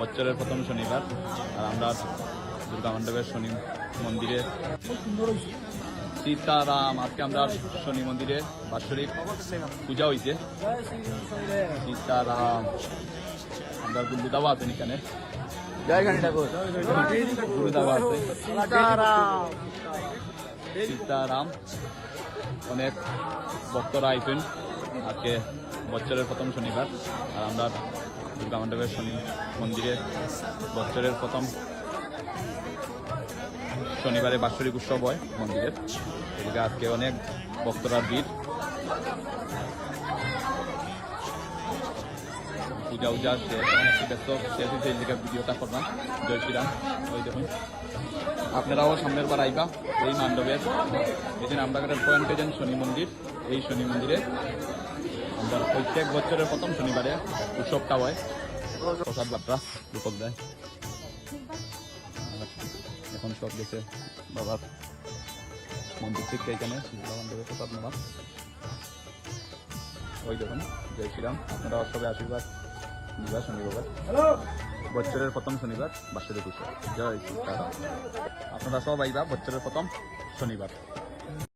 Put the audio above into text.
বছরের প্রথম শনিবার আর আমরা দুর্গা মণ্ডপের শনি মন্দিরে সীতারাম আজকে আমরা শনি মন্দিরে বাৎসরিক পূজা হয়েছে। সীতারাম আমরা গুরুদাবা আছেন এখানে, গুরুদাবা আছে সীতারাম। অনেক ভক্তরা আইছেন আজকে বছরের প্রথম শনিবার আর আমরা দুর্গা মণ্ডপের শনি মন্দিরে বছরের প্রথম শনিবারে বাৎসরিক উৎসব হয় মন্দিরের, এদিকে আজকে অনেক ভক্তরা ভিড়। পূজা উজা একটু ব্যস্ত শেষ হয়েছে, এদিকে ভিডিওটা করলাম। জয় শ্রীরাম। ওই দেখুন আপনারাও সামনের বার আইবা এই মণ্ডপের এই যে আমরা পয়েন্ট পেয়েছেন শনি মন্দির। এই শনি মন্দিরে আমরা প্রত্যেক বছরের প্রথম শনিবারে উৎসবটা হয়, প্রসাদ বার্তা রূপক দেয়। এখন সব গেছে বাবার মন্দির থেকে এখানে মন্দিরে প্রসাদ নেওয়া। ওই দেখুন জয় শ্রীরাম। আপনারা সবাই আশীর্বাদ নিবা শনিবার বছরের প্রথম শনিবার বাৎসরিক উৎসব। জয় শ্রীরাম। আপনারা সব আইবা বছরের প্রথম শনিবার।